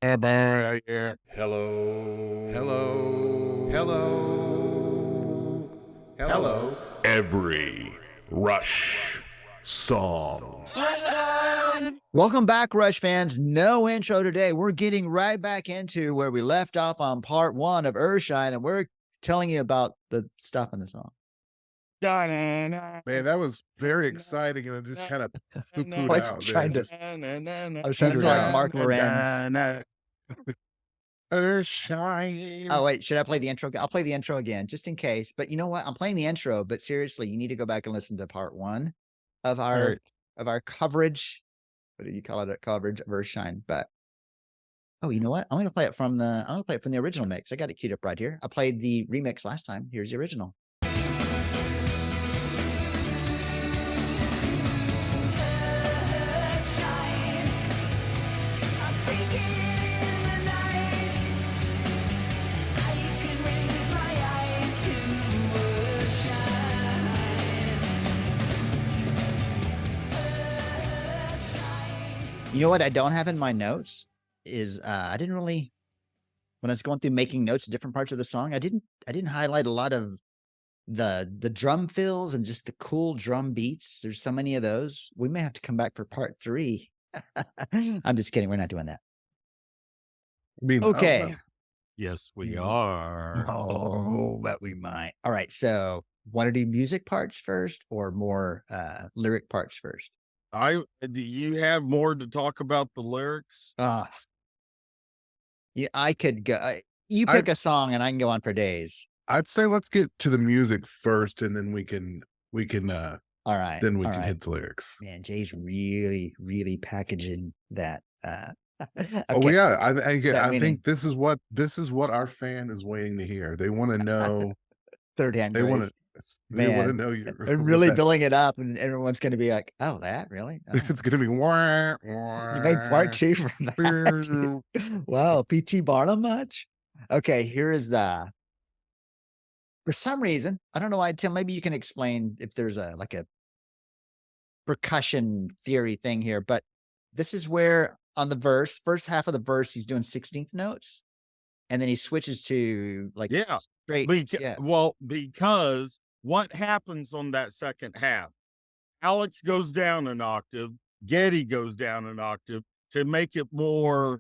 Yeah. Hello. Hello. Hello. Hello. Every Rush song. Welcome back, Rush fans. No intro today. We're getting right back into where we left off on part 1 of Earthshine, and we're telling you about the stuff in the song. Man, that was very exciting, and it just kind of poo-pooed I was out there. trying to, Just I was trying to do like Mark Lorenz. Earthshine. Oh, wait, should I play the intro? I'll play the intro again, just in case. But you know what? I'm playing the intro, but seriously, you need to go back and listen to part 1 of our Right. of our coverage. What do you call it? A coverage of Earthshine. But oh, you know what? I'm gonna play it from the original mix. I got it queued up right here. I played the remix last time. Here's the original. You know what I don't have in my notes is I didn't really, when I was going through making notes of different parts of the song, I didn't highlight a lot of the drum fills and just the cool drum beats. There's so many of those. We may have to come back for part 3. I'm just kidding. We're not doing that. I mean, Okay. Yes, we are. Oh, but we might. All right. So want to do music parts first or more lyric parts first? Do you have more to talk about the lyrics? Yeah, I could go. You I- pick a song and I can go on for days. I'd say let's get to the music first, and then we can All right. then we all can right. hit the lyrics. Man, Jay's really packaging that. Oh Okay. yeah, I That meaning think this is what our fan is waiting to hear. They want to know. third-hand They want grace. to. They want to Man, know you. and really building it up, and everyone's going to be like, "Oh, that really? Oh, It's gonna be wah, you made part wah. 2 from that? Wow, P.T. Barnum much?" Okay, here is the. For some reason, I don't know why. Tim, maybe you can explain if there's a percussion theory thing here, but this is where on the first half of the verse, he's doing 16th notes, and then he switches to like Yeah. straight. Yeah. Well, because what happens on that second half? Alex goes down an octave, Getty goes down an octave to make it more.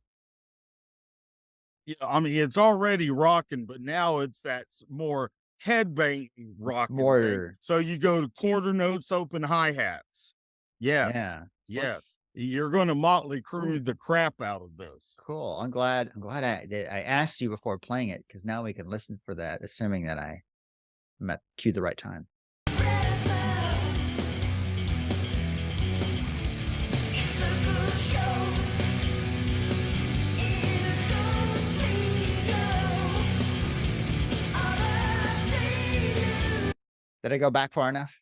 I mean, it's already rocking, but now it's that more headbanging rocking thing. More. So you go to quarter notes, open hi-hats. Yes. Yeah. So Yes. You're going to Motley Crue the crap out of this. cool. I'm glad that I asked you before playing it, because now we can listen for that, assuming that I'm at cue the right time. Did I go back far enough?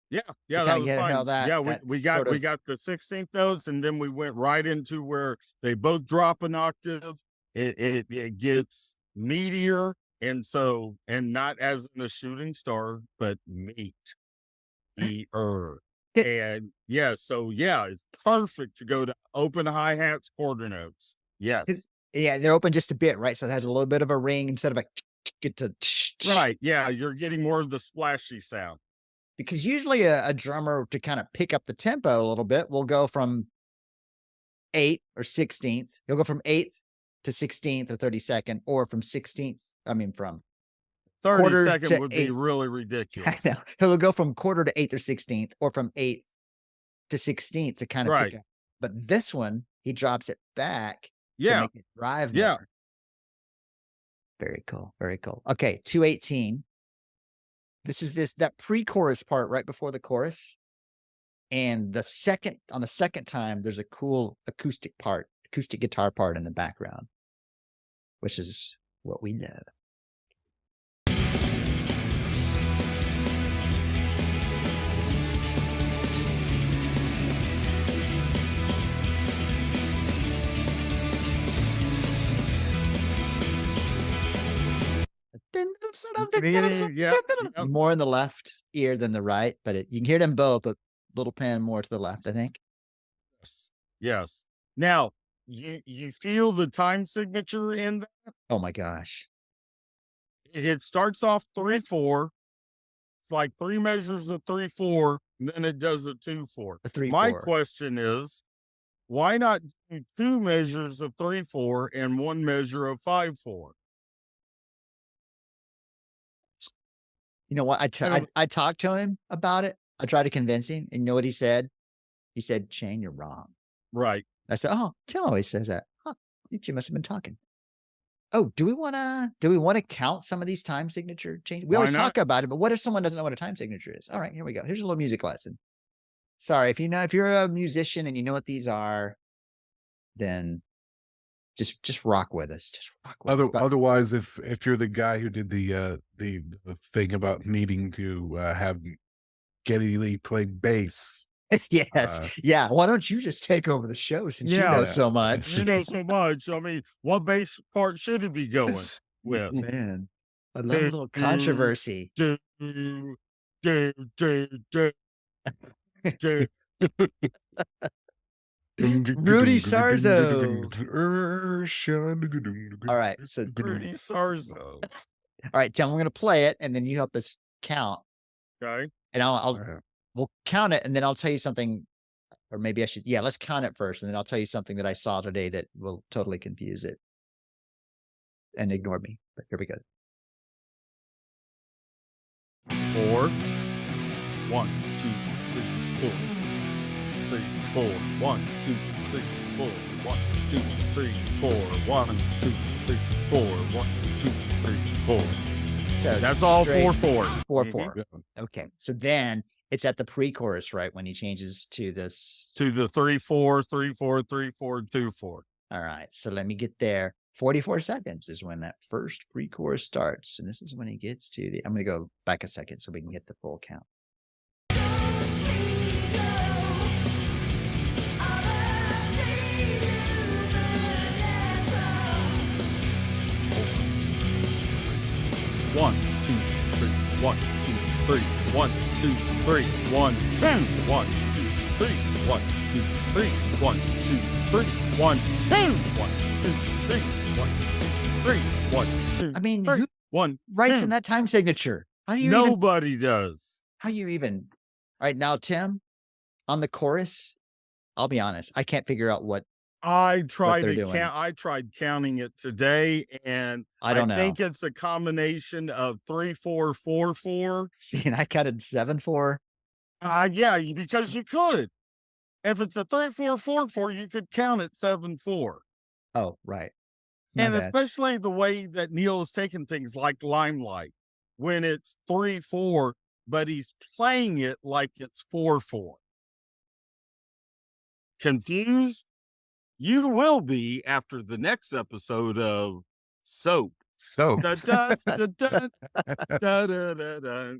Yeah, kinda that was get how fine. that- Yeah, that we sort got of- the 16th notes, and then we went right into where they both drop an octave. It gets meatier, and not as in a shooting star, but meat. And yeah, so yeah, it's perfect to go to open hi-hats, quarter notes. Yes. Yeah, they're open just a bit, right? So it has a little bit of a ring instead of a get to Right. Yeah, you're getting more of the splashy sound. because usually a drummer, to kind of pick up the tempo a little bit, will go from 8th or 16th. He'll go from 8th to 16th or 32nd, or from 16th. I mean, from 30-second to would be 8th. really I ridiculous. know. He'll go from quarter to 8th or 16th, or from 8th to 16th to kind of Right. pick up. But this one, he drops it back to Yeah. make it drive Yeah. more. Very cool. Very cool. Okay, 218. This is that pre-chorus part right before the chorus. And the second time, there's a cool acoustic guitar part in the background, which is what we love. Yeah. More in the left ear than the right, but you can hear them both, but little pan more to the left, I think. Yes. Now, you feel the time signature in that? Oh my gosh. It starts off 3/4. It's like 3 measures of 3/4, and then it does a 2/4. The 3 My 4. question is, why not do 2 measures of 3/4 and 1 measure of 5/4? You know what? I talked to him about it. I tried to convince him, and you know what he said? He said, "Shayne, you're wrong." Right. I said, "Oh, Tim always says that." Huh, you two must have been talking. Oh, do we wanna count some of these time signature changes? We Why always not? talk about it, but what if someone doesn't know what a time signature is? All right, here we go. Here's a little music lesson. Sorry, if you're a musician and you know what these are, then just rock with us. Just rock with us. But Otherwise, if you're the guy who did the thing about needing to have Geddy Lee play bass, yes, yeah. Why don't you just take over the show since you know so Yes. much? You know so much. I mean, what bass part should it be going with? Man, I love a little controversy. Do, do, do, do, do. Rudy Sarzo. Earthshine. All right, so Rudy Sarzo. all right, Tim, we're gonna play it, and then you help us count, Okay. and we'll count it, and then I'll tell you something, or maybe I should. Yeah, let's count it first, and then I'll tell you something that I saw today that will totally confuse it, and ignore me. But here we go. 4. 1, 2, 3, 4. 3, 4. 1, 2, 3, 4. 1, 2, 3, 4. 1, 2, 3, 4. 1, 2, 3, 4. So That's all straight 4/4. 4/4. Okay, so then it's at the pre-chorus, right, when he changes to this. To the 3/4, 3/4, 3/4, 2/4. All right, so let me get there. 44 seconds is when that first pre-chorus starts, and this is when he gets to the. I'm going to go back a second so we can get the full count. One, two, three. 1, 2, 3. 1, 2, 3. 1, 2. 1, 2, 3. 1, 2, 3. 1, 2, 3. 1, 2. 1, 2, 3. 1, 2, 3. 1, 2. I mean, 3. who 1 writes 2. in that time signature? How do you even? Nobody does. How you even? All right, now Tim, on the chorus, I'll be honest, I can't figure out what. I tried they're to doing. count. I tried counting it today, and I don't know. think it's a combination of 3, 4, 4, 4. See, and I counted 7/4. Yeah, because you could. If it's a 3, 4, 4, 4, you could count it 7/4. Oh, right. My And bad. especially the way that Neil has taken things like Limelight, when it's 3, 4, but he's playing it like it's 4, 4. Confused? You will be after the next episode of Soap. So Da, da, da, da, da, da, da, da.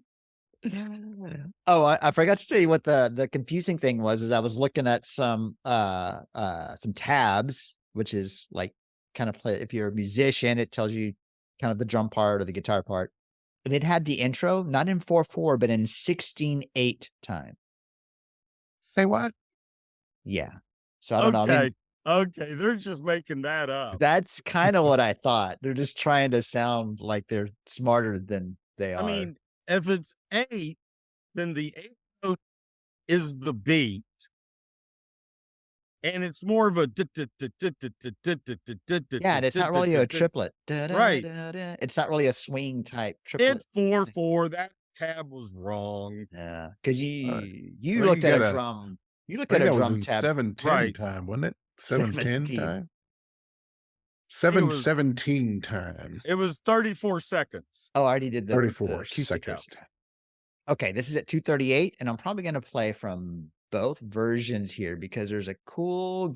Oh, I forgot to tell you what the confusing thing was. Is I was looking at some tabs, which is like kind of play. If you're a musician, it tells you kind of the drum part or the guitar part, and it had the intro not in 4/4 but in 16/8 time. say what? Yeah, so I don't know. I mean, Okay, they're just making that up. that's kind of what I thought. They're just trying to sound like they're smarter than they are. I mean, if it's 8, then the 8th note is the beat. And it's more of a yeah, and it's not really a triplet. Right. It's not really a swing type triplet. It's 4/4. That tab was wrong. Yeah, because you Well, looked you at a gotta- drum. You looked I at think a that was drum in tab. 7/10 Right. time, wasn't it? 7/10 17. time. was- 7/17 time. It was 34 seconds. Oh, I already did the 34 the acoustic seconds. count. Okay, this is at 2:38, and I'm probably going to play from both versions here because there's a cool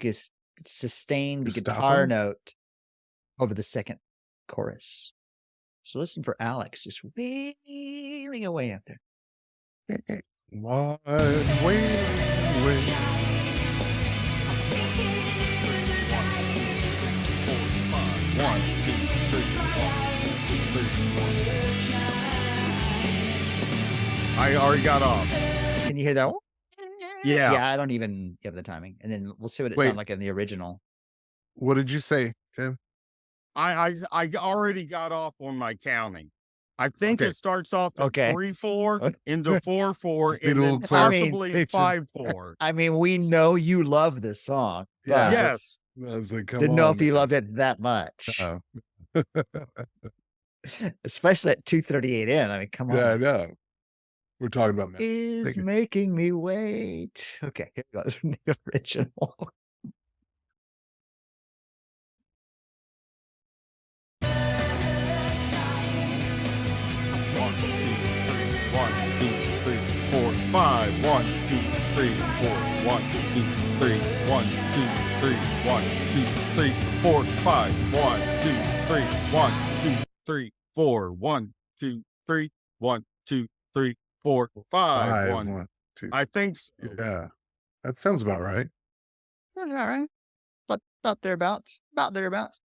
sustained Stop guitar 'em. note over the second chorus. So listen for Alex just wailing away up there. What? Wait. 1, 2, 3. I already got off. Can you hear that? Yeah. Yeah, I don't even have the timing. And then we'll see what it Wait. sounds like in the original. What did you say, Tim? I already got off on my counting. I think Okay. it starts off at Okay. 3/4 into 4/4 Just need and a then little possibly clarification. 5/4. I mean, we know you love this song, Yeah. but Yes. I was like, come didn't know on, if you man. loved it that much, Oh. especially at 2:38 in. I mean, come Yeah, I on. know. We're talking about Is thinking. making me wait. Okay, here goes from the original. One, two, three, four, five. 1, 2, 3, 4. 1, 2, 3. 1, 2, 3. 1, 2, 3, 4, 5. 1, 2, 3. 1, 2, 3, 4. 1, 2, 3. 1, 2, 3, 4, 5. 5, 1. 1, 2. I think so. Yeah, that sounds about right. That's all right. But about thereabouts. About thereabouts.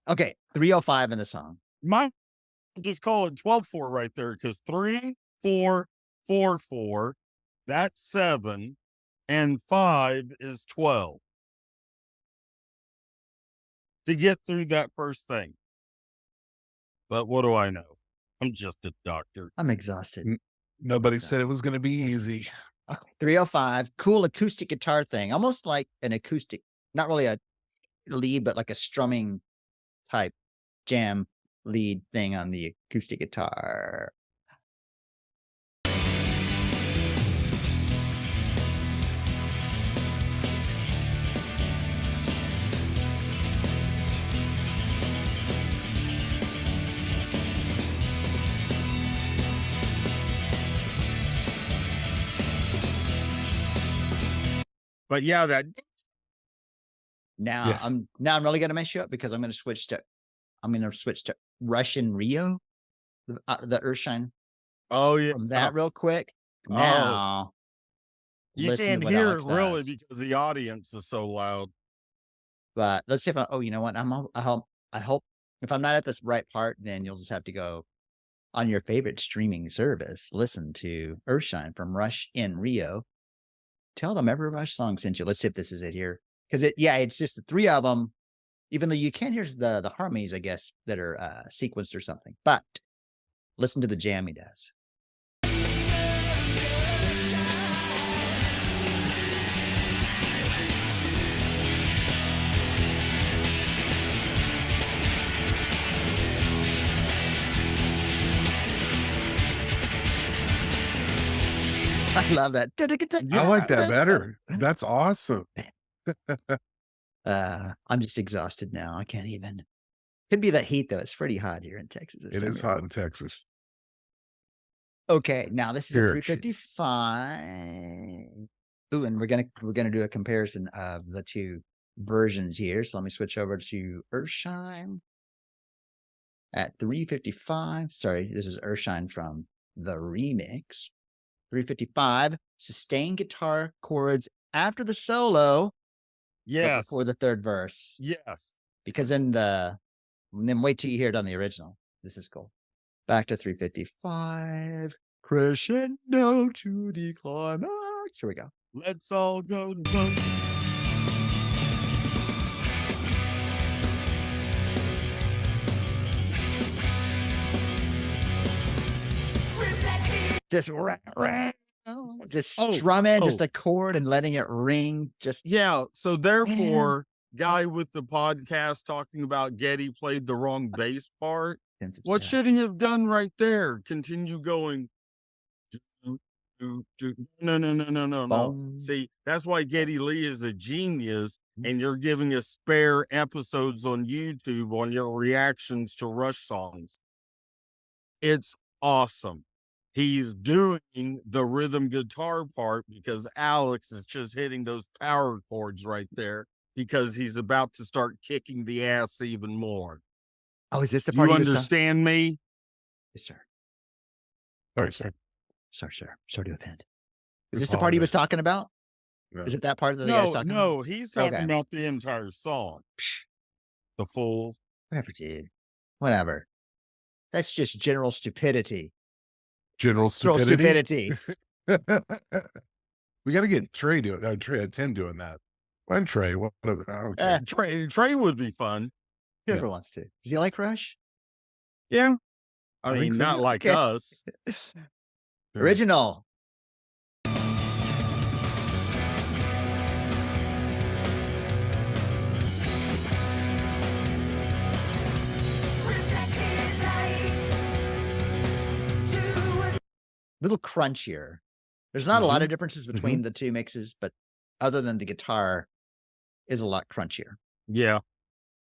Okay, 3:05 in the song. Might just call it 12/4 right there because 3, 4, 4, 4. That's 7, and 5 is 12. To get through that first thing. But what do I know? I'm just a doctor. I'm exhausted. Nobody said it was going to be easy. Okay, 3:05. Cool acoustic guitar thing, almost like an acoustic, not really a lead, but like a strumming type jam lead thing on the acoustic guitar. But yeah, that Now Yes. I'm really gonna mess you up because I'm gonna switch to Russian Rio, the Earthshine oh yeah. from that real quick. Oh. Now You listen can't to what hear Alex it really does. because the audience is so loud. But let's see if I, oh, you know what? I hope if I'm not at this right part, then you'll just have to go on your favorite streaming service. Listen to Earthshine from Rush in Rio. Tell them every Rush song sent you. Let's see if this is it here. Because it's just the three of them. Even though you can't hear the harmonies, I guess, that are sequenced or something. But listen to the jam he does. I love that. I like that better. That's awesome. I'm just exhausted now. I can't even. Could be that heat though. It's pretty hot here in Texas. It is hot in Texas. Okay, now this is a Here, 355. Ooh, and we're gonna do a comparison of the two versions here. So let me switch over to Earthshine at 355. Sorry, this is Earthshine from the remix. 355, sustained guitar chords after the solo, but Yes. before the third verse. Yes. Because and then wait till you hear it on the original. This is cool. Back to 355. Crescendo to the climax. Here we go. Let's all go to vote. Just strumming, just oh. a chord and letting it ring. Just Yeah. So therefore, guy with the podcast talking about Getty played the wrong bass part. What should he have done right there? Continue going. No. Boom. See, that's why Geddy Lee is a genius, and you're giving us spare episodes on YouTube on your reactions to Rush songs. It's awesome. He's doing the rhythm guitar part because Alex is just hitting those power chords right there because he's about to start kicking the ass even more. Oh, is this the Do part you he was understand me? Yes, sir. Sorry. Sorry, sir. Sorry to offend. Is this the part he was talking about? No. Is it that part that the guy's talking about? No, he's talking Okay. about the entire song. The fools. Whatever, dude. Whatever. That's just general stupidity. General General stupidity. stupidity. We got to get Tim doing that. And Trey, whatever. I don't care. Trey would be fun. Whoever wants to. Does he like Rush? Yeah. I think mean, so, not yeah. like Okay. us. Original. Little crunchier. There's not a lot of differences between the two mixes, but other than the guitar is a lot crunchier. Yeah.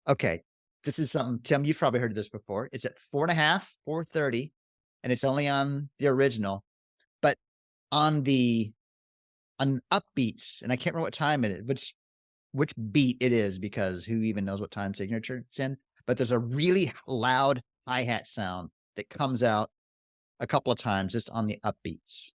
Okay. This is something, Tim, you've probably heard this before. It's at 4.5, 430, and it's only on the original. But on upbeats, and I can't remember what time it is, which beat it is, because who even knows what time signature it's in. But there's a really loud hi-hat sound that comes out a couple of times just on the upbeats.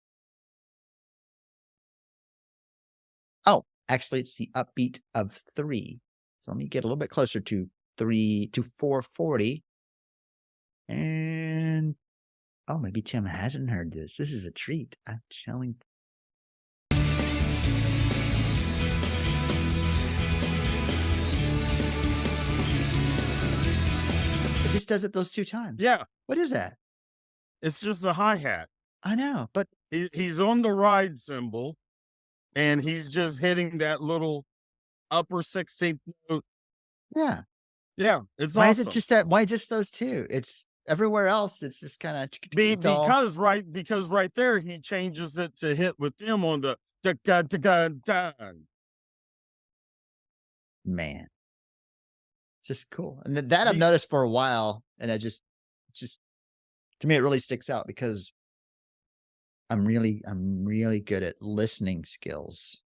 Oh, actually, it's the upbeat of 3. So let me get a little bit closer to 440. And oh, maybe Tim hasn't heard this. This is a treat. I'm telling. It just does it those 2 times. Yeah. What is that? It's just a hi-hat. I know, but He's on the ride cymbal, and he's just hitting that little upper 16th note. yeah. Yeah, it's Why awesome. is it just that? Why just those 2? It's everywhere else. It's just kind of because right there he changes it to hit with them on the man. It's just cool. And that I've noticed for a while, and I just to me it really sticks out because I'm really good at listening skills.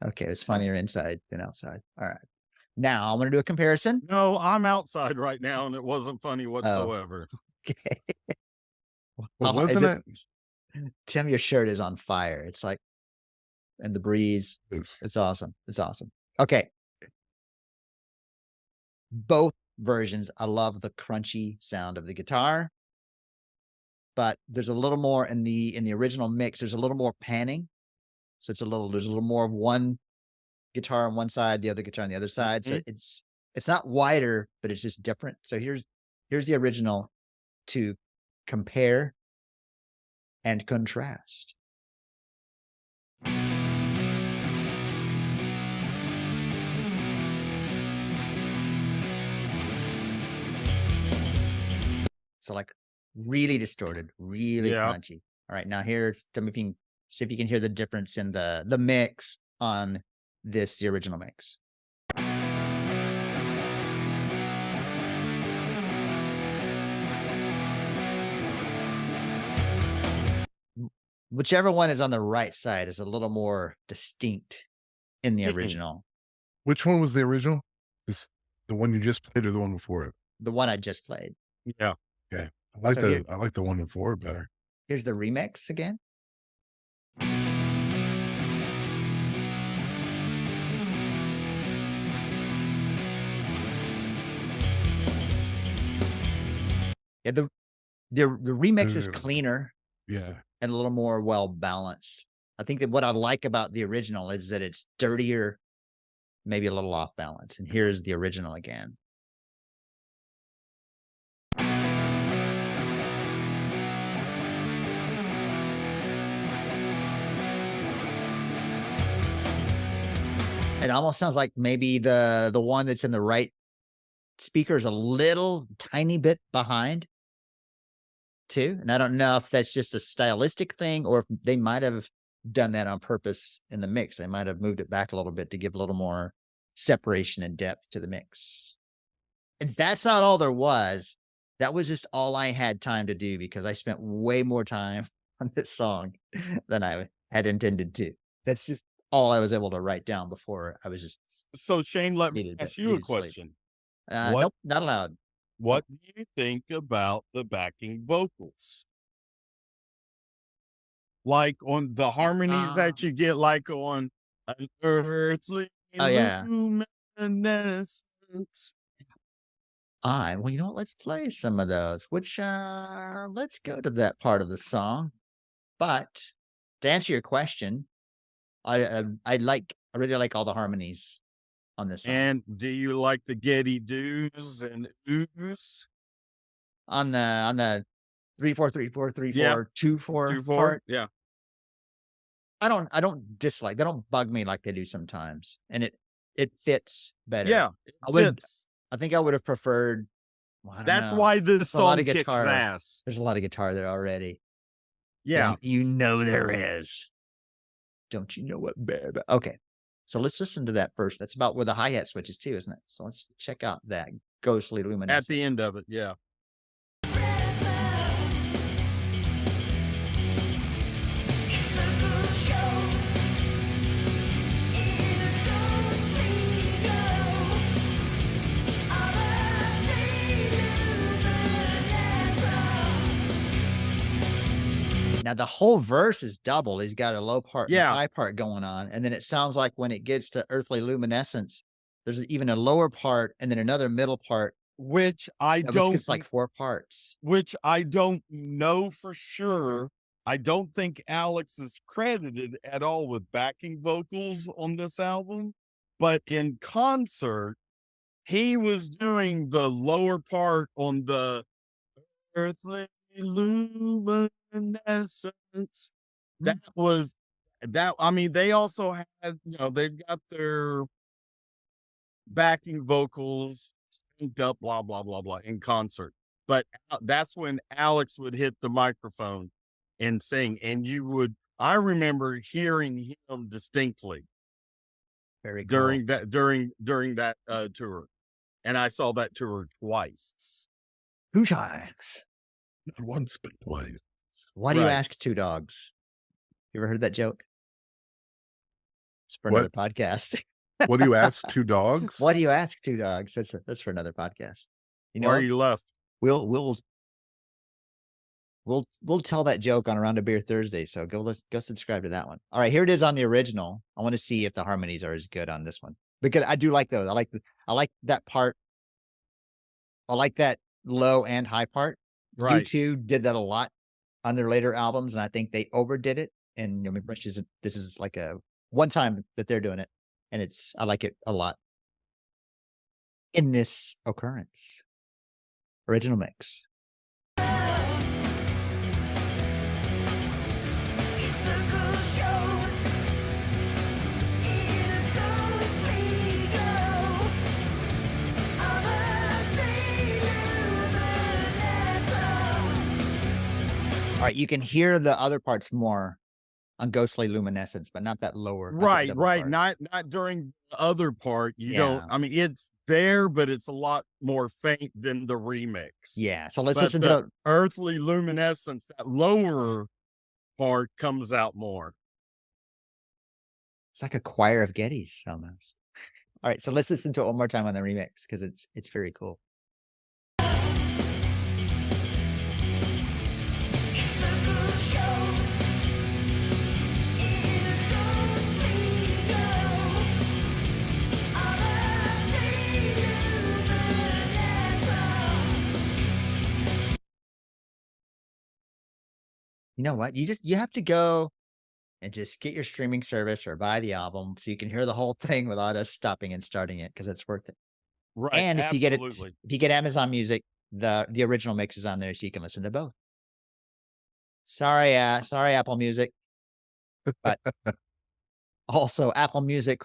Okay, it's funnier inside than outside. All right. Now I'm going to do a comparison. No, I'm outside right now, and it wasn't funny whatsoever. Okay. Well, wasn't it? Tim, your shirt is on fire. It's like, and the breeze. It's awesome. It's awesome. Okay. Both versions, I love the crunchy sound of the guitar, but there's a little more in the original mix. There's a little more panning, so there's a little more of one guitar on one side, the other guitar on the other side. So it's not wider, but it's just different. So here's the original to compare and contrast. So like really distorted, really crunchy. All right, now here's see if you can hear the difference in the mix on the original mix. Whichever one is on the right side is a little more distinct in the original. Which one was the original? The one you just played or the one before it? The one I just played. Yeah. Okay. I like the one before it better. Here's the remix again. Yeah, the remix is cleaner. Yeah. And a little more well balanced. I think that what I like about the original is that it's dirtier, maybe a little off balance. And here's the original again. It almost sounds like maybe the one that's in the right speaker is a little tiny bit behind too. And I don't know if that's just a stylistic thing or if they might have done that on purpose in the mix. They might have moved it back a little bit to give a little more separation and depth to the mix. And that's not all there was. That was just all I had time to do because I spent way more time on this song than I had intended to. That's just all I was able to write down before I was just. So Shayne, let me ask you a question. Nope, not allowed. What do you think about the backing vocals? Like on the harmonies that you get, like on an earthly luminescence. Well, you know what? Let's play some of those. Which let's go to that part of the song. But to answer your question, I really like all the harmonies on this song. And do you like the Getty do's and oohs? On the 3 4 3 4 3 Yeah. 4 2 4 2 4? part, Yeah. I don't dislike. They don't bug me like they do sometimes, and it fits better. Yeah. I would. Fits. I think I would have preferred. Well, I don't That's know. why this There's a lot song of kicks guitar. ass. There's a lot of guitar there already. Yeah. You know there is. Don't you know what, babe? Okay, so let's listen to that first. That's about where the hi-hat switches too, isn't it? So let's check out that ghostly luminescence. At the end of it, yeah. Now the whole verse is double. He's got a low part and a Yeah. high part going on. And then it sounds like when it gets to earthly luminescence, there's even a lower part and then another middle part. Which I This don't gets like 4 parts. which I don't know for sure. I don't think Alex is credited at all with backing vocals on this album, but in concert, he was doing the lower part on the earthly luminescence. That was that. I mean, they also had, they've got their backing vocals synced up, blah, blah, blah, blah, in concert. But that's when Alex would hit the microphone and sing. And I remember hearing him distinctly Very cool. during that tour. And I saw that tour twice. 2 times. Not once, but twice. Why do you Right. ask 2 dogs? You ever heard that joke? It's for What? another podcast. What do you ask? 2 dogs? Why do you ask 2 dogs? That's for another podcast. You know Why what? you left? We'll tell that joke on Around a Beer Thursday. So go subscribe to that one. All right, here it is on the original. I want to see if the harmonies are as good on this one because I do like those. I like that part. I like that low and high part. Right. U2 did that a lot on their later albums, and I think they overdid it. And this is like a one time that they're doing it, and I like it a lot. In this occurrence, original mix. All right, you can hear the other parts more on Ghostly Luminescence, but not that lower. not that Right, double right. part. Not during the other part. You Yeah. don't, I mean, it's there, but it's a lot more faint than the remix. Yeah. So let's But listen the to earthly luminescence, that lower part comes out more. it's like a choir of Gettys almost. All right, so let's listen to it one more time on the remix because it's very cool. You know what? You have to go and just get your streaming service or buy the album so you can hear the whole thing without us stopping and starting it because it's worth it. Right. And if you get absolutely. if you get Amazon Music, the original mix is on there so you can listen to both. Sorry, Apple Music. But also Apple Music,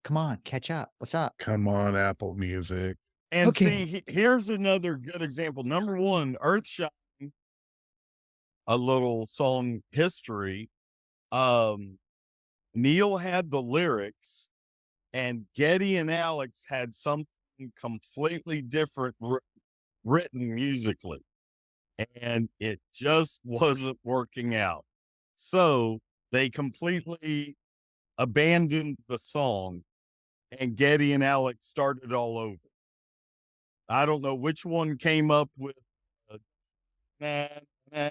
come on, catch up. What's up? Come on, Apple Music. And Okay. see, here's another good example. Number one, Earthshine, a little song history. Neil had the lyrics, and Getty and Alex had something completely different written musically, and it just wasn't working out. So they completely abandoned the song, and Getty and Alex started all over. I don't know which one came up with nah, nah, nah.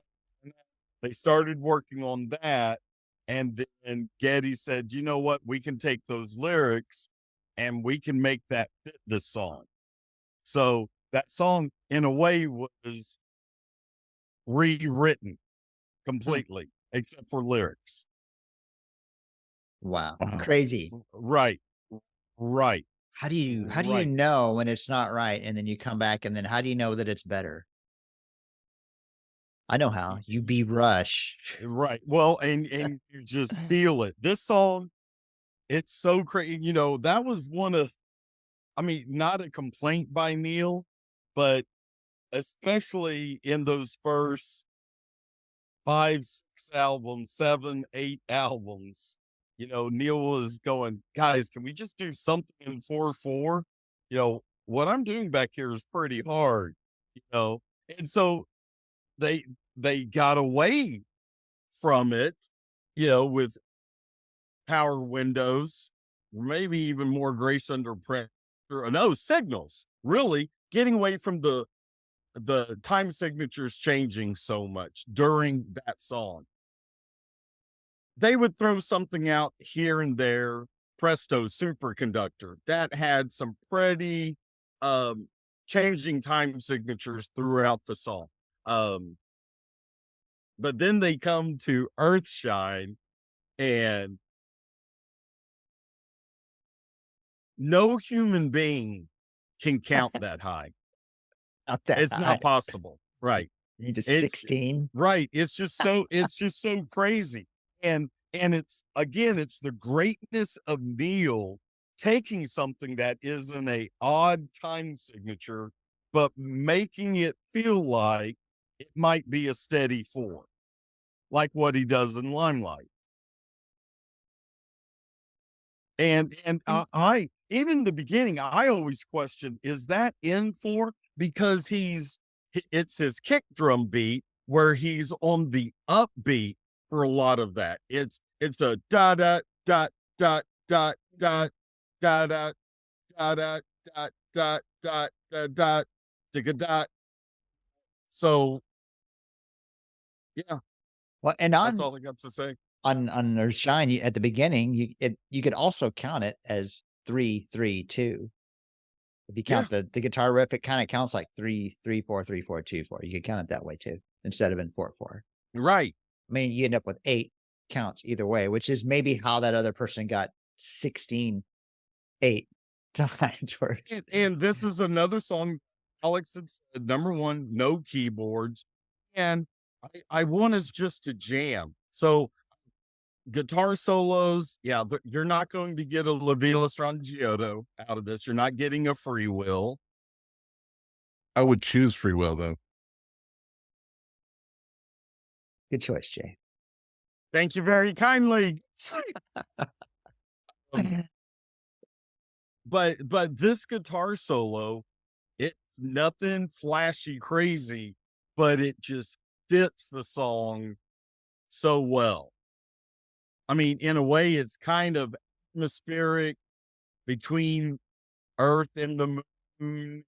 They started working on that, and then Getty said, "You know what? We can take those lyrics and we can make that fit this song." So that song, in a way, was rewritten completely, except for lyrics. Wow. Wow. Crazy. Right. Right. How do you Right. know when it's not right, and then you come back, and then how do you know that it's better? I know how. You be Rush. Right. Well, and you just feel it. This song, it's so crazy. You know, that was one of, I mean, not a complaint by Neil, but especially in those first 5, 6 albums, 7, 8 albums, you know, Neil was going, guys, can we just do something in 4/4? You know, what I'm doing back here is pretty hard, you know, and so they they got away from it, you know, with power windows, maybe even more grace under pressure. No, signals, really getting away from the time signatures changing so much during that song. They would throw something out here and there, presto superconductor, that had some pretty um changing time signatures throughout the song. Um, but then they come to Earthshine, and no human being can count that high. Not that It's high. not possible. Right. You just It's 16. right. It's just so crazy. And it's again, it's the greatness of Neil taking something that is in a odd time signature, but making it feel like it might be a steady 4, like what he does in Limelight. And I even in the beginning, I always questioned, is that in 4? Because it's his kick drum beat where he's on the upbeat for a lot of that. It's a da da da da da da da da da da da da da da da da da. So yeah, Well, and that's all I got to say. on their shine, at the beginning, you could also count it as 3-3-2. If you Yeah, count the guitar riff, it kind of counts like 3-3-4, 3-4-2-4. You could count it that way too, instead of in 4/4. right. I mean, you end up with 8 counts either way, which is maybe how that other person got 16 8 times worse. And this is another song Alex had said, number 1, no keyboards. And I want us just to jam. So guitar solos, yeah, you're not going to get a La Villa Strangiotto out of this. You're not getting a free will. I would choose Free Will though. Good choice, Jay. Thank you very kindly. Um, but this guitar solo, it's nothing flashy crazy, but it just fits the song so well. I mean, in a way, it's kind of atmospheric between Earth and the moon,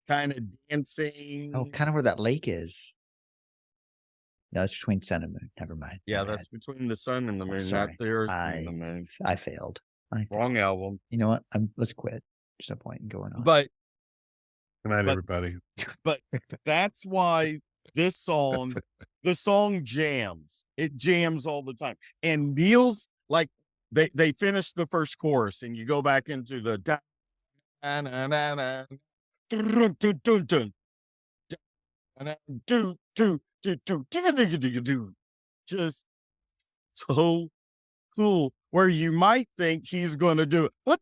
kind of Oh, dancing. kind of where that lake is. No, it's between sun and moon. Never mind. My Yeah, bad. that's between the sun and the Oh, moon, not sorry. the Earth and the moon. I failed. I failed. Wrong album. You know what? Let's quit. There's no point in going on. But Good night, But- everybody. but that's why this song, the song jams. It jams all the time. And Neil's like they finish the first chorus and you go back into the da na na na na dun dun dun dun da do do do do do do, just so cool, where you might think he's gonna do it.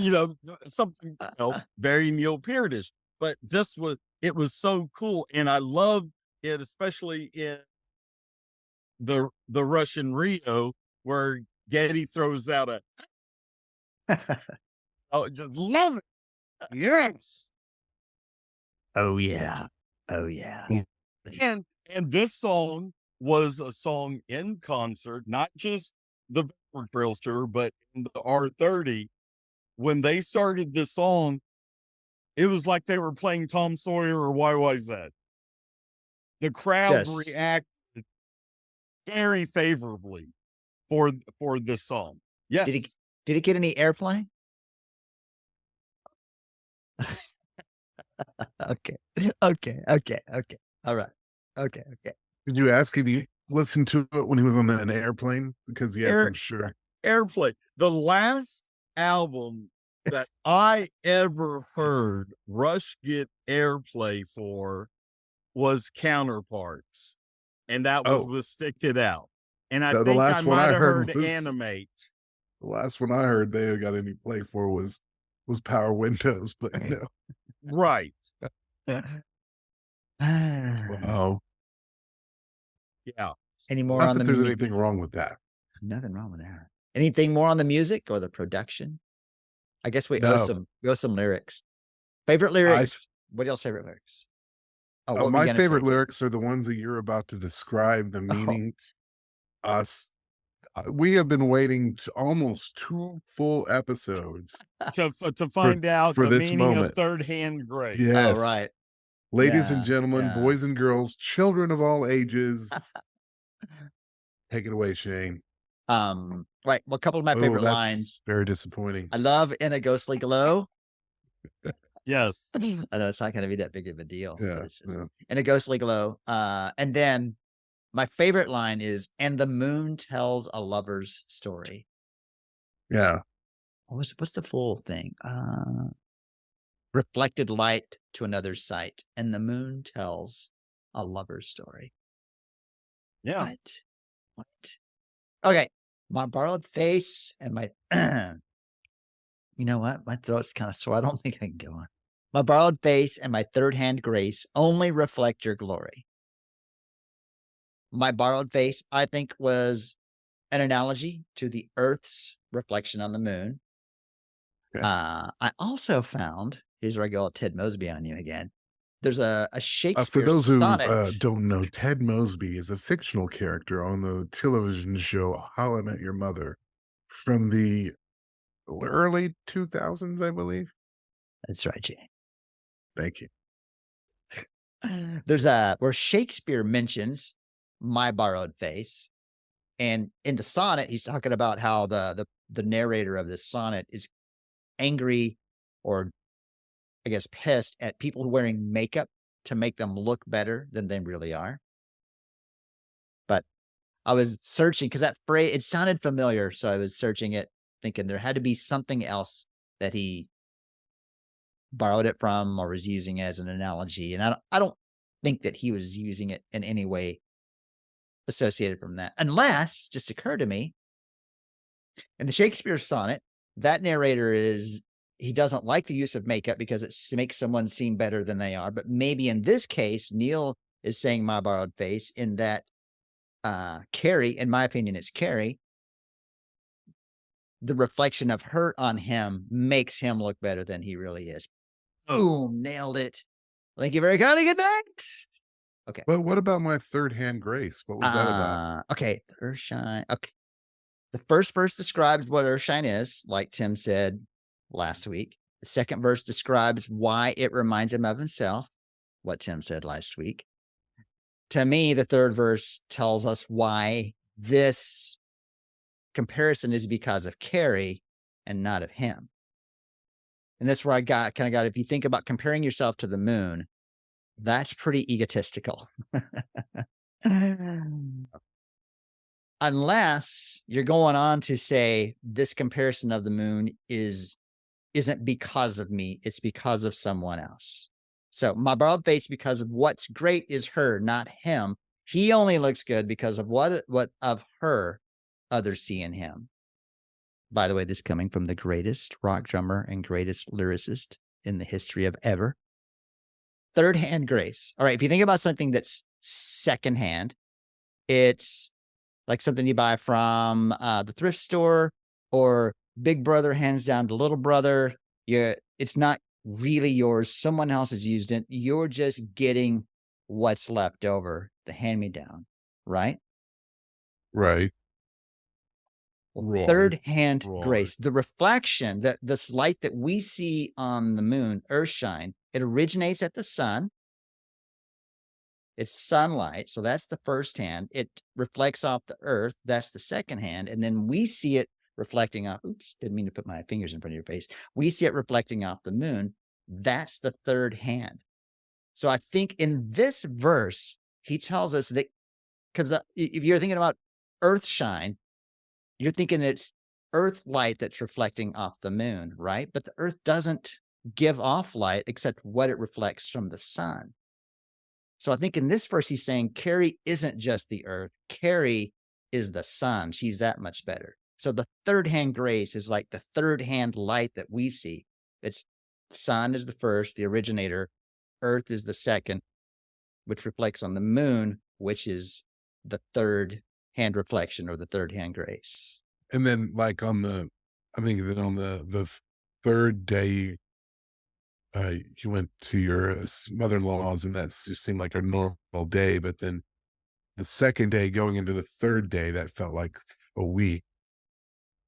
You know, something, you know, very Neil Peartish. But it was so cool. And I love it, especially in the Russian Rio, where Getty throws out a, oh, just love it. Yes. Oh yeah. Oh yeah. And this song was a song in concert, not just the Backward Trails tour, but in the R30. When they started this song, it was like they were playing Tom Sawyer or YYZ. The crowd Just- reacted very favorably for this song. Yes. Did it get any airplay? Okay. Okay. All right. Okay. Did you ask if he listened to it when he was on an airplane? Because yes, Air- I'm sure. Airplay. The last album that I ever heard Rush get airplay for was Counterparts, and that was Oh, with Stick It Out. And I the think I last one might I have heard heard was Animate. the last one I heard they got any play for was Power Windows, but no. Right. Wow. Yeah. Any more Not on that the there's mu- anything wrong with that. Nothing wrong with that. Anything more on the music or the production? I guess we owe No. some lyrics. Favorite lyrics. What else favorite lyrics? Oh, what were you My gonna favorite say? lyrics are the ones that you're about to describe the Oh. meaning to us. We have been waiting to almost 2 full episodes To find out for the this meaning moment. of third hand grace. Oh, Yes. right. Ladies and Yeah, gentlemen, yeah. boys and girls, children of all ages. Take it away, Shayne. Right. Well, a couple of my Oh, favorite that's lines. very disappointing. I love In a Ghostly Glow. Yes. I know it's not gonna be that big of a deal, Yeah, but it's just yeah. In a Ghostly Glow. And then my favorite line is, "And the moon tells a lover's story." Yeah. What's the full thing? Reflected light to another's sight, and the moon tells a lover's story. Yeah. What? Okay. My borrowed face and my you know what? My throat's kind of sore. I don't think I can go on. My borrowed face and my third hand grace only reflect your glory. My borrowed face, I think, was an analogy to the Earth's reflection on the moon. Okay. I also found, here's where I go all Ted Mosby on you again. There's a Shakespeare For those who sonnet. don't know, Ted Mosby is a fictional character on the television show How I Met Your Mother from the early 2000s, I believe. That's right, Jay. Thank you. There's where Shakespeare mentions my borrowed face, and in the sonnet, he's talking about how the narrator of this sonnet is angry, or I guess pissed at people wearing makeup to make them look better than they really are. But I was searching because that phrase, it sounded familiar, so I was searching it, thinking there had to be something else that he borrowed it from or was using as an analogy, and I don't think that he was using it in any way associated from that, unless, just occurred to me, in the Shakespeare sonnet, that narrator he doesn't like the use of makeup because it makes someone seem better than they are. But maybe in this case, Neil is saying my borrowed face, in that Carrie, in my opinion, it's Carrie, the reflection of her on him makes him look better than he really is. Boom, nailed it. Thank you very kindly. Good night. Okay. But what about my third hand grace? What was that about? Okay. Earthshine. Okay. The first verse describes what Earthshine is, like Tim said last week. The second verse describes why it reminds him of himself, what Tim said last week. To me, the third verse tells us why this comparison is because of Carrie and not of him. And that's where I got, if you think about comparing yourself to the moon, that's pretty egotistical. Unless you're going on to say this comparison of the moon isn't because of me, it's because of someone else. So my borrowed face, because of what's great, is her, not him. He only looks good because of what of her others see in him. By the way, this coming from the greatest rock drummer and greatest lyricist in the history of ever. Third hand grace. All right, if you think about something that's secondhand, it's like something you buy from the thrift store, or big brother hands down to little brother. It's not really yours. Someone else has used it. You're just getting what's left over, the hand-me-down, right? Right. Well, third hand grace, the reflection, that this light that we see on the moon, Earthshine, it originates at the sun. It's sunlight, so that's the first hand. It reflects off the earth, that's the second hand. And then we see it reflecting off, oops, didn't mean to put my fingers in front of your face. We see it reflecting off the moon. That's the third hand. So I think in this verse, he tells us that, because if you're thinking about Earthshine, you're thinking it's Earth light that's reflecting off the moon, right? But the Earth doesn't give off light except what it reflects from the sun. So I think in this verse, he's saying Carrie isn't just the Earth. Carrie is the sun. She's that much better. So the third hand grace is like the third hand light that we see. It's sun is the first, the originator. Earth is the second, which reflects on the moon, which is the third hand reflection or the third hand grace. And then like I think that on the third day, you went to your mother-in-law's and that just seemed like a normal day. But then the second day going into the third day, that felt like a week.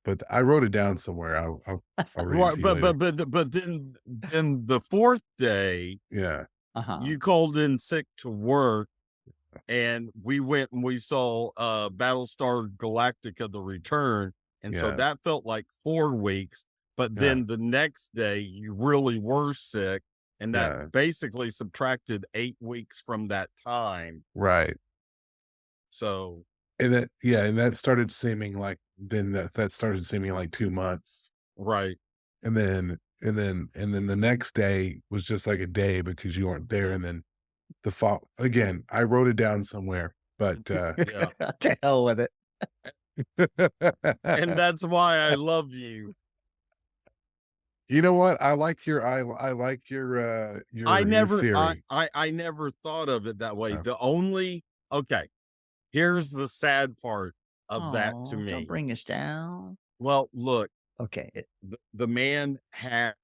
But I wrote it down somewhere. I'll read it Right, to you later. but then the fourth day, Yeah. you called in sick to work, and we went and we saw Battlestar Galactica: The Return, and so Yeah. that felt like 4 weeks. But Yeah. then the next day, you really were sick, and that Yeah. basically subtracted 8 weeks from that time. Right. So And that started seeming like that started seeming like 2 months. right, And then the next day was just like a day because you weren't there. And then the fall again, I wrote it down somewhere, but yeah, To hell with it. and that's why I love you. you know what? I like your your theory. I never thought of it that way. Oh. The only okay, here's the sad part of that to Oh, don't me. bring us down. Well, look, Okay, the man had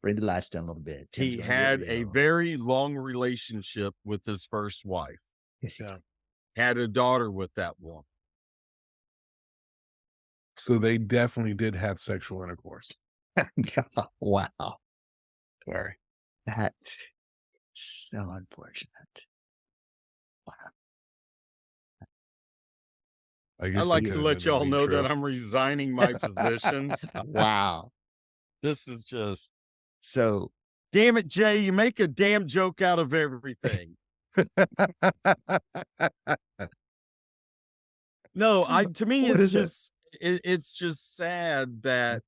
bring the lights down a little bit. Tim's he gonna get had a real. very long relationship with his first wife. Yes, he Yeah. Had a daughter with that woman. So they definitely did have sexual intercourse. did. Wow, Sorry. that's so unfortunate. I I guess like that to could let have y'all been know true. that I'm resigning my position. Wow. This is just So damn it, Jay, you make a damn joke out of everything. No, to me what it's is it? just it's just sad that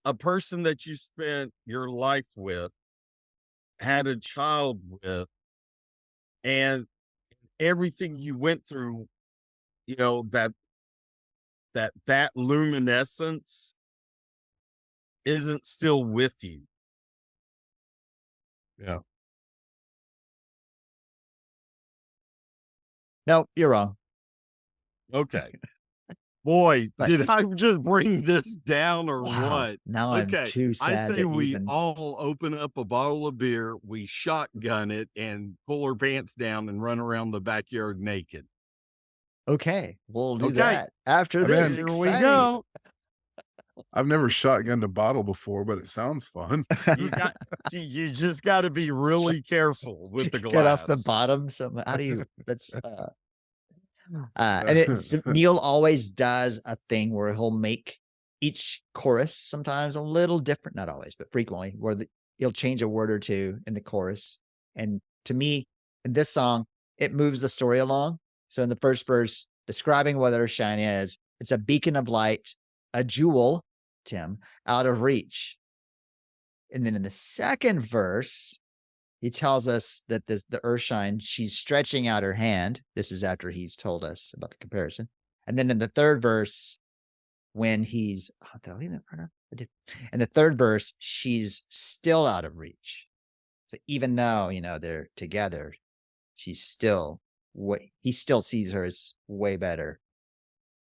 a person that you spent your life with, had a child with, and everything you went through, you know, that luminescence isn't still with you. Yeah. No, you're wrong. Okay. Boy, But- did I just bring this down or Wow. what? Now I'm Okay, too I sad say to we even. all open up a bottle of beer, we shotgun it, and pull our pants down and run around the backyard naked. Okay, we'll do Okay. that after I'm this. in. Here we Exciting. go. I've never shotgunned a bottle before, but it sounds fun. You just got to be really careful with the glass. Get off the bottom. So how do you? That's and it's Neil always does a thing where he'll make each chorus sometimes a little different, not always, but frequently, where he'll change a word or two in the chorus. And to me, in this song, it moves the story along. So in the first verse, describing what Earthshine is, it's a beacon of light, a jewel, Tim, out of reach. And then in the second verse, he tells us that the Earthshine, she's stretching out her hand. This is after he's told us about the comparison. And then in the third verse, when he's, did I leave that part up? I did. In the third verse, she's still out of reach. So even though, they're together, she's still, he still sees her as way better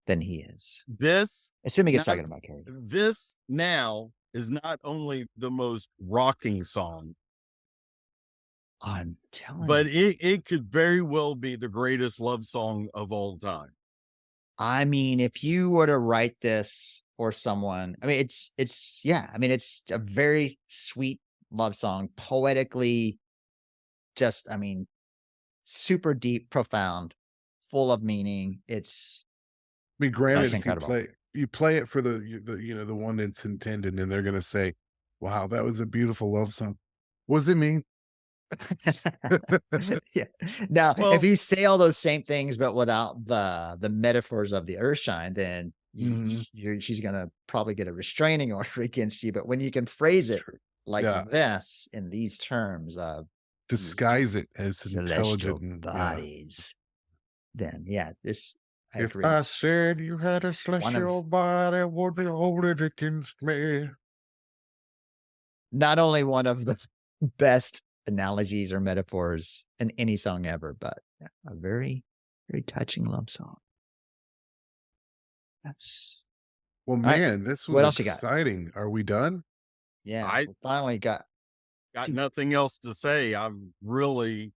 than he is. This, Assuming it's talking about Carrie. this now is not only the most rocking song, I'm telling but you. it could very well be the greatest love song of all time. I mean, if you were to write this for someone, I mean, it's a very sweet love song, poetically, just, super deep, profound, full of meaning. It's I mean, granted, if incredible. you play it for the one that's intended, and they're gonna say, "Wow, that was a beautiful love song." What does it mean? Yeah. Now, Well- if you say all those same things, but without the metaphors of the Earthshine, then she's gonna probably get a restraining order against you. But when you can phrase it True. like Yeah. this in these terms of Disguise it as celestial intelligent and bodies, then this I If agree. I said you had a celestial body, would you hold it against me? Not only one of the best analogies or metaphors in any song ever, but a very, very touching love song. Yes. Well, right. man, this What was else you got? exciting. Are we done? Yeah, we finally got. Got nothing else to say. I'm really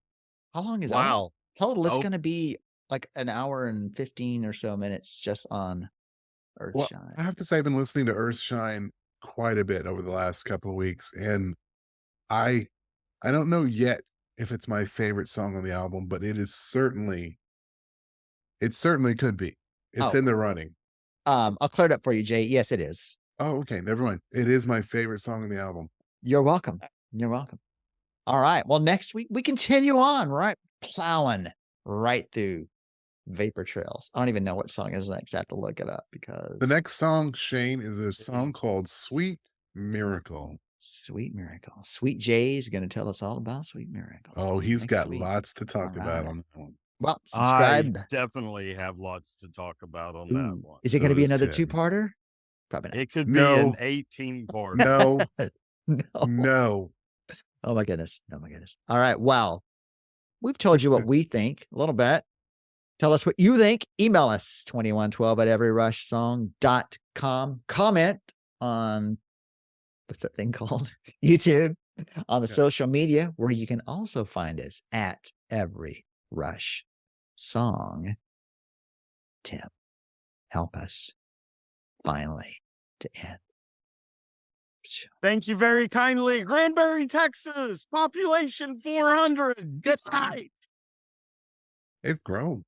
How long is wow. Total, it's going to be like an hour and 15 or so minutes just on Earthshine. Well, I have to say, I've been listening to Earthshine quite a bit over the last couple of weeks, and I don't know yet if it's my favorite song on the album, but it certainly could be. It's in the running. I'll clear it up for you, Jay. Yes, it is. Oh, okay. Never mind. It is my favorite song on the album. You're welcome. You're welcome. All right. Well, next week we continue on, right? Plowing right through Vapor Trails. I don't even know what song is next. I have to look it up because the next song, Shayne, is a song called Sweet Miracle. Sweet Miracle. Sweet Jay is going to tell us all about Sweet Miracle. Oh, he's got lots to talk about on that one. Well, subscribe. I definitely have lots to talk about on that one. Is it going to be another 2-parter? Probably not. It could be an 18-part. No. No. Oh my goodness. Oh my goodness. All right. Well, we've told you what we think a little bit. Tell us what you think. Email us 2112@everyrushsong.com. Comment on what's that thing called? YouTube, on the social media, where you can also find us at Every Rush Song. Tim, help us finally to end. Thank you very kindly. Granbury, Texas, population 400. Get right. It's grown.